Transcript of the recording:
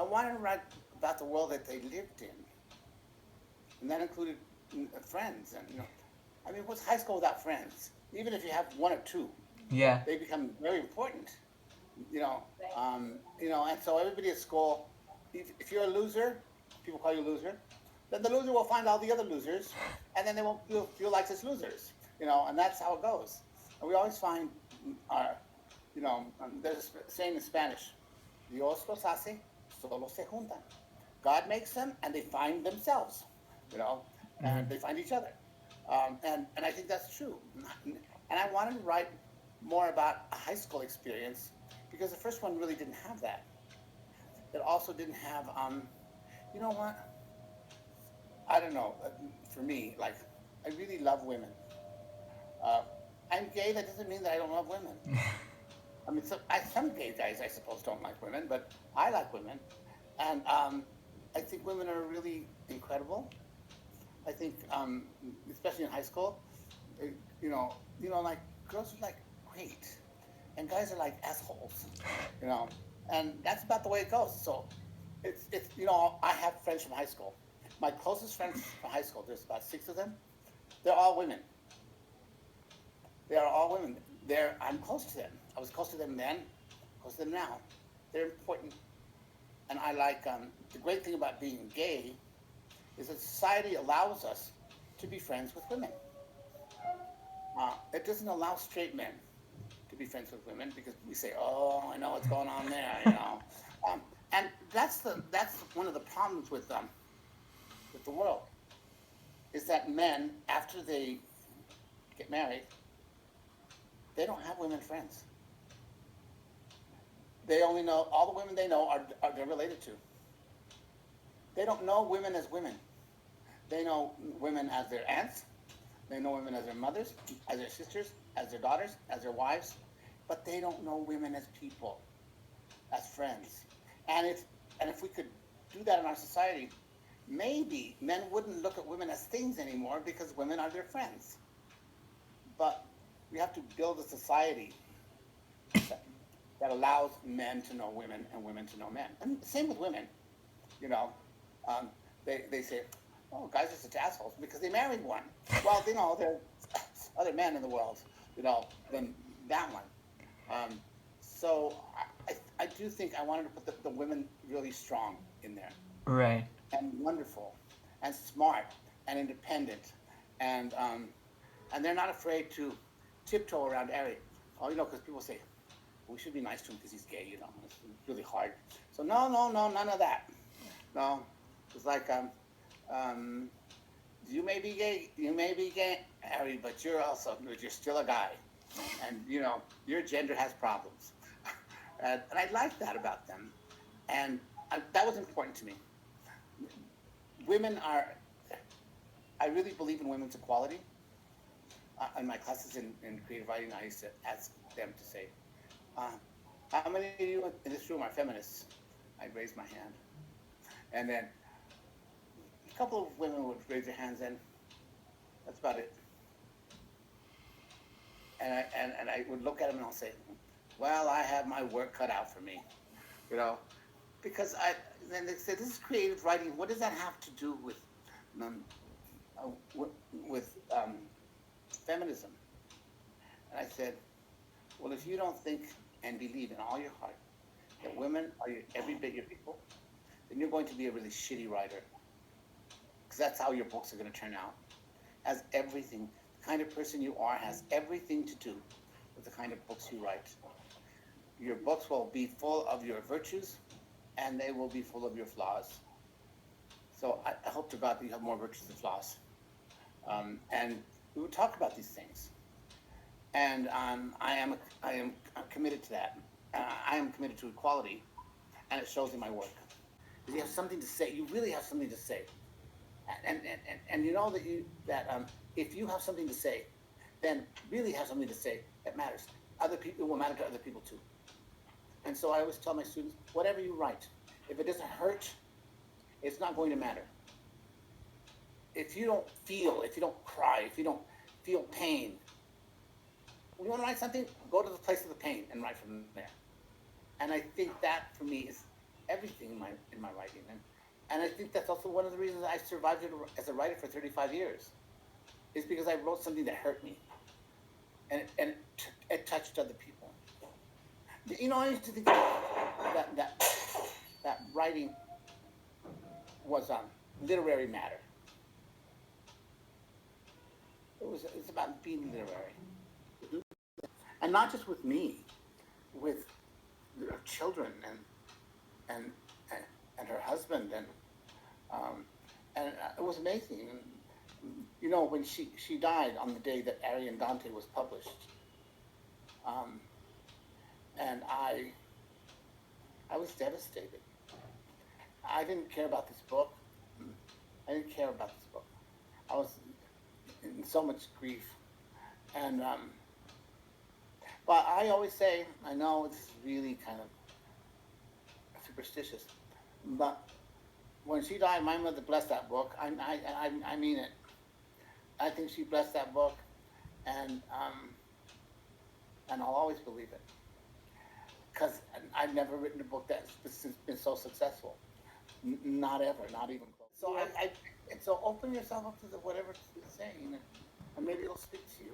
wanted to write about the world that they lived in, and that included friends. And I mean, what's high school without friends? Even if you have one or two, Yeah. they become very important. You know, and so everybody at school, if you're a loser, people call you a loser. Then the loser will find all the other losers, and then they won't feel like just losers. And that's how it goes. And we always find our, there's a saying in Spanish, Dios los hace, solo se juntan. God makes them, and they find themselves, you know, Mm-hmm. and they find each other. And I think that's true. And I wanted to write more about a high school experience because the first one really didn't have that. It also didn't have, you know what? I don't know. For me, like, I really love women. Uh, I'm gay. That doesn't mean that I don't love women. I mean, some gay guys, I suppose, don't like women, but I like women, and I think women are really incredible. I think, especially in high school, uh, like girls are like great, and guys are like assholes, you know, and that's about the way it goes. So it's I have friends from high school. My closest friends from high school, there's about six of them. They're all women. They are all women. I'm close to them. I was close to them then, close to them now. They're important, and I like the great thing about being gay is that society allows us to be friends with women. It doesn't allow straight men to be friends with women because we say, "Oh, I know what's going on there," um, and that's one of the problems with the world is that men after they get married, they don't have women friends. They only know all the women they know are they're related to. They don't know women as women. They know women as their aunts. They know women as their mothers, as their sisters, as their daughters, as their wives, but they don't know women as people, as friends. And if we could do that in our society, maybe men wouldn't look at women as things anymore because women are their friends. But we have to build a society that, that allows men to know women and women to know men. And same with women, you know. Um, they say, oh, guys are such assholes because they married one. Well, there's other men in the world, than that one. Um, so I do think I wanted to put the women really strong in there Right. and wonderful and smart and independent and they're not afraid to tiptoe around Eric. Oh, because people say we should be nice to him because he's gay. It's really hard. So no, no, no, none of that. No, it's like um, you may be gay, Harry, but you're still a guy, and your gender has problems, and I like that about them, and that was important to me. Women are, I really believe in women's equality. In my classes in creative writing, I used to ask them to say, uh, "How many of you in this room are feminists?" I'd raise my hand, and then a couple of women would raise their hands, and that's about it. And I would look at them and I'll say, "Well, I have my work cut out for me," you know, because then they say, "This is creative writing. What does that have to do um, with feminism?" And I said, "Well, if you don't think and believe in all your heart that women are every bit your equal, then you're going to be a really shitty writer because that's how your books are going to turn out. Has everything, the kind of person you are has everything to do with the kind of books you write. Your books will be full of your virtues and they will be full of your flaws. So I hope to God that you have more virtues than flaws." And we would talk about these things. And I'm committed to that. I am committed to equality, and it shows in my work. Because you have something to say. You really have something to say, and you know that if you have something to say, then really have something to say that matters. Other people, it will matter to other people too. And so I always tell my students, whatever you write, if it doesn't hurt, it's not going to matter. If you don't feel, if you don't cry, if you don't feel pain, you want to write something, go to the place of the pain and write from there. And I think that for me everything in my writing, and I think that's also one of the reasons I survived as a writer for 35 years, is because I wrote something that hurt me, and it touched other people. You know, I used to think that writing was literary matter. It's about being literary, and not just with me, with her children and and her husband and it was amazing. And you know, when she died on the day that Aristotle and Dante was published, and I was devastated. I didn't care about this book. I didn't care about this book. I was in so much grief, and but I always say, I know it's really kind of superstitious, but when she died, my mother blessed that book. I mean it. I think she blessed that book, and I'll always believe it, because I've never written a book that's been so successful. Not ever, not even close. So and so open yourself up to whatever it's saying, and maybe it'll speak to you.